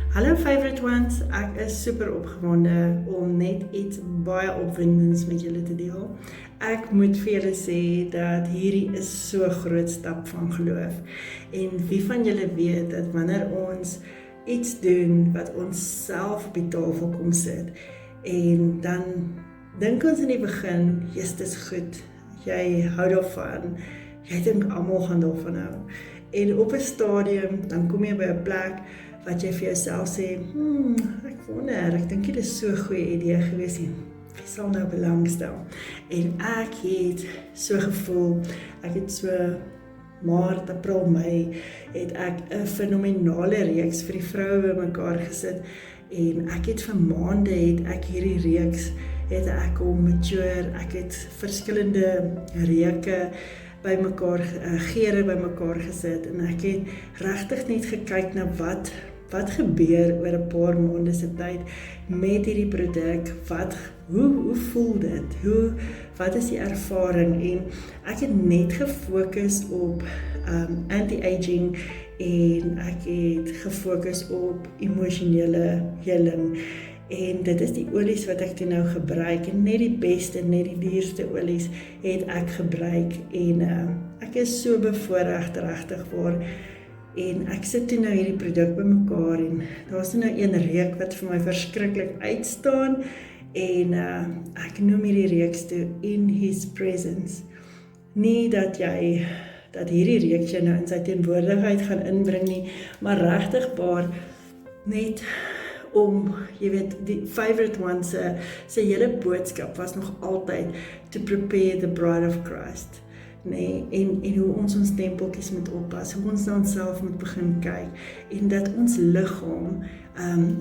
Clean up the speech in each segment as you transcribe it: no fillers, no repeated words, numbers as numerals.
Hallo favorite ones, ek is super opgewonde om net iets baie opwindends met julle te deel. Ek moet vir julle sê dat hierdie is so 'n groot stap van geloof. En wie van julle weet dat wanneer ons iets doen wat ons self op die tafel kom sit en dan dink ons in die begin, yes, dis goed, jy hou daarvan, jy dink almal gaan daarvan hou. En op 'n stadium, dan kom jy by 'n plek wat jy vir jouself sê, ek wonder, ek dink dit is so 'n goeie idee gewees nie. Wie sal nou belangstel? En ek het so gevoel, ek het so Maart, April, Mei, het ek 'n fenominale reeks vir die vroue bymekaar gesit en ek het vir maande het ek hierdie reeks, het ek hom mature, ek het verskillende reuke bymekaar, geure bymekaar gesit en ek het regtig net gekyk na wat gebeur oor 'n paar maande se tyd met hierdie produk, hoe voel dit, wat is die ervaring en ek het net gefokus op anti-aging en ek het gefokus op emosionele heling. En dit is die olies wat ek toe nou gebruik en net die beste, net die duurste olies het ek gebruik en ek is so bevoorreg regtig waar en ek sit toe nou hierdie produk bymekaar en daar's nou een reuk wat vir my verskriklik uitstaan en ek noem hierdie reeks toe In His Presence. Nie dat hierdie reeks jou nou in sy teenwoordigheid gaan inbring nie, maar regtig baar net om, jy weet, die favorite one se hele boodskap was nog altyd to prepare the bride of Christ. Nee, en hoe ons tempeltjies moet oppas, hoe ons na onsself moet begin kyk en dat ons liggaam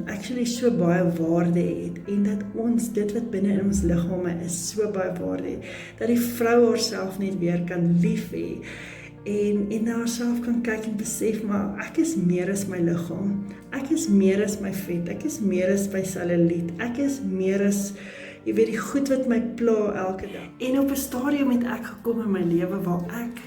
actually so baie waarde het en dat ons dit wat binne in ons liggame is so baie waarde het, dat die vrou haarself net weer kan lief hê en na haarself kan kyk en besef, maar ek is meer as my liggaam, ek is meer as my vet, ek is meer as my selluliet, ek is meer as, jy weet, die goed wat my pla elke dag. En op 'n stadium het ek gekom in my lewe waar ek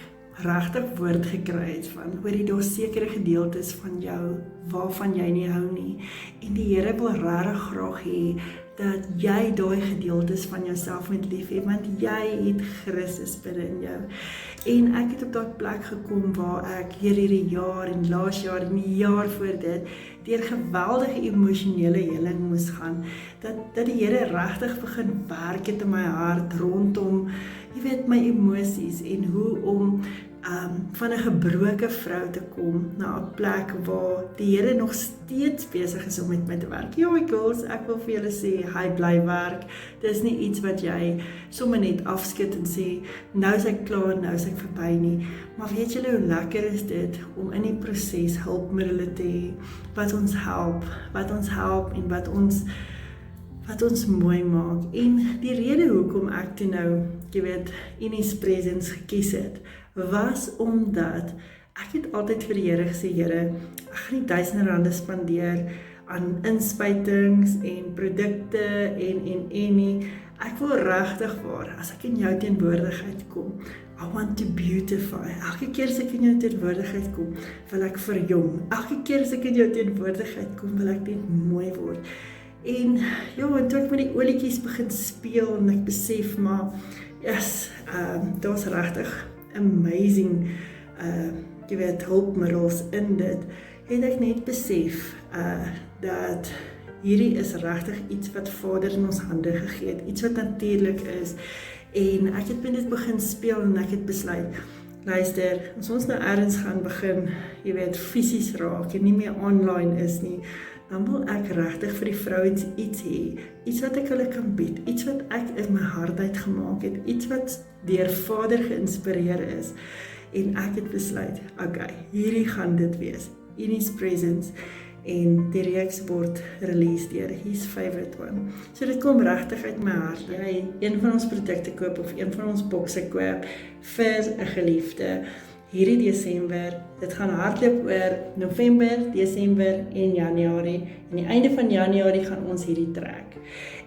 regtig woord gekry het van, hoorie, daar sekere gedeeltes van jou waarvan jy nie hou nie. En die Here wil regtig graag hê dat jy daai gedeeltes van jouself met lief hê, want jy het Christus binne in jou. En ek het op daai plek gekom waar ek hierdie jaar en laas jaar en die jaar voor dit deur geweldige emosionele heling moes gaan, dat die Here regtig begin werk het in my hart rondom, jy weet, my emosies en hoe om van 'n gebroke vrou te kom na 'n plek waar die Here nog steeds besig is om met my te werk. Ja, my girls, ek wil vir julle sê, hy bly werk. Dis nie iets wat jy sommer net afskit en sê, nou is ek klaar, nou is ek verby nie. Maar weet julle hoe lekker is dit om in die proses hulpmiddels te hê, wat ons help en wat ons mooi maak. En die rede hoekom ek toe nou, jy weet, In His Presence gekies het, was omdat ek het altyd vir die Here gesê, Here, ek gaan nie R1000 spandeer aan inspuitings en produkte en nie. Ek wil regtig waar, as ek in jou teenwoordigheid kom, I want to beautify. Elke keer as ek in jou teenwoordigheid kom, wil ek verjong. Elke keer as ek in jou teenwoordigheid kom, wil ek net mooi word. En toe ek met die olietjies begin speel en ek besef, maar yes, daar's regtig amazing, jy weet, hulpmiddels in dit, het ek net besef, dat hierdie is regtig iets wat Vader in ons hande gegee het, iets wat natuurlik is, en ek het met dit begin speel en ek het besluit, luister, as ons nou ergens gaan begin, jy weet, fisies raak en nie meer online is nie, dan wil ek regtig vir die vrouens iets hê, iets wat ek hulle kan bied, iets wat ek in my hart uitgemaak het, iets wat deur Vader geïnspireer is, en ek het besluit, okay, hierdie gaan dit wees, In His Presence, en die reeks word release deur His Favorite One. So dit kom regtig uit my hart, jy een van ons produkte koop, of een van ons bokse koop, vir 'n geliefde, hierdie Desember, dit gaan hardloop oor November, Desember en Januarie, en die einde van Januarie gaan ons hierdie trek.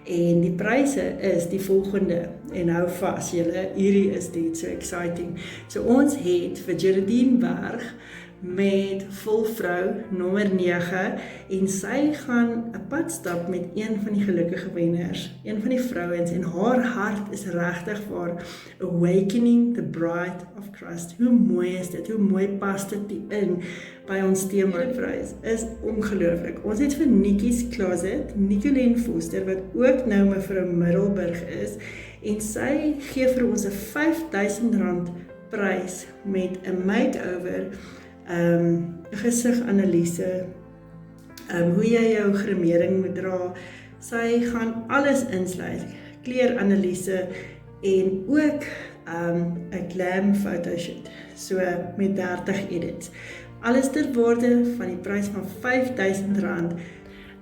En die pryse is die volgende, en hou vas julle, hierdie is net so exciting. So ons het vir Geraldine Berg met Volvrou nommer 9 en sy gaan 'n pad stap met een van die gelukkige wenners, een van die vrouens en haar hart is regtig waar Awakening the Bride of Christ. Hoe mooi is dit? Hoe mooi pas dit in by ons themaprys? Is ongelooflik. Ons het vir Nikki's Closet, Nicolene Foster wat ook nou mevrou Middelburg is en sy gee vir ons 'n R5,000 prys met 'n makeover, 'n gesiganalise, hoe jy jou gremering moet dra. Sy gaan alles insluit, kleeranalise en ook 'n glam photoshoot, so met 30 edits. Alles ter waarde van die prys van R5,000.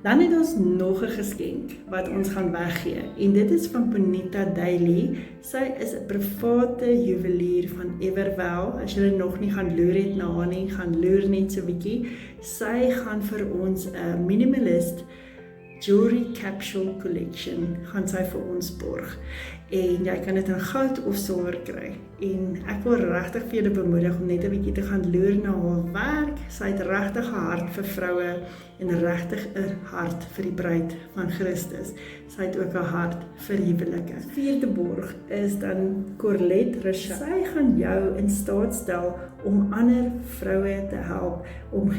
Dan het ons nog 'n geskenk wat ons gaan weggee en dit is van Bonita Daily. Sy is 'n private juwelier van Everwell. As julle nog nie gaan loer het na haar nie, gaan loer net so 'n bietjie. Sy gaan vir ons 'n minimalist jewelry capsule collection gaan sy vir ons borg. En jy kan dit in goud of silwer kry. En ek wil regtig vir julle bemoedig om net 'n bietjie te gaan loer na haar werk. Sy het regtig 'n hart vir vroue en regtig 'n hart vir die bruid van Christus. Sy het ook 'n hart vir huwelike. Vierde borg is dan Corlette Rochelle. Sy gaan jou in staat stel om ander vroue te help om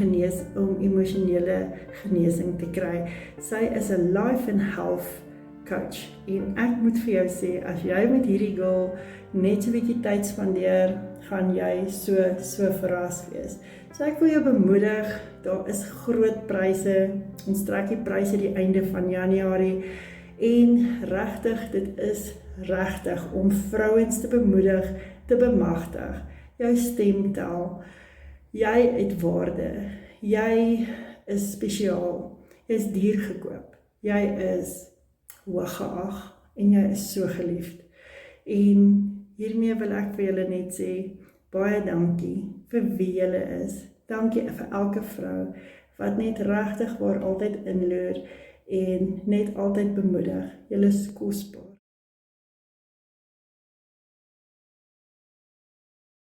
emosionele genesing te kry. Sy is 'n life and health coach en ek moet vir jou sê, as jy met hierdie girl net so 'n bietjie tyd spandeer, gaan jy so verras wees. So ek wil jou bemoedig, daar is groot pryse, ons trek die pryse die einde van Januarie en regtig, dit is regtig om vrouens te bemoedig, te bemagtig. Jou stem tel, jy het waarde, jy is spesiaal, jy is duur gekoop, jy is hooggeag en jy is so geliefd. En hiermee wil ek vir julle net sê, baie dankie vir wie julle is. Dankie vir elke vrou wat net regtig waar altyd inloer en net altyd bemoedig. Julle is kosbaar.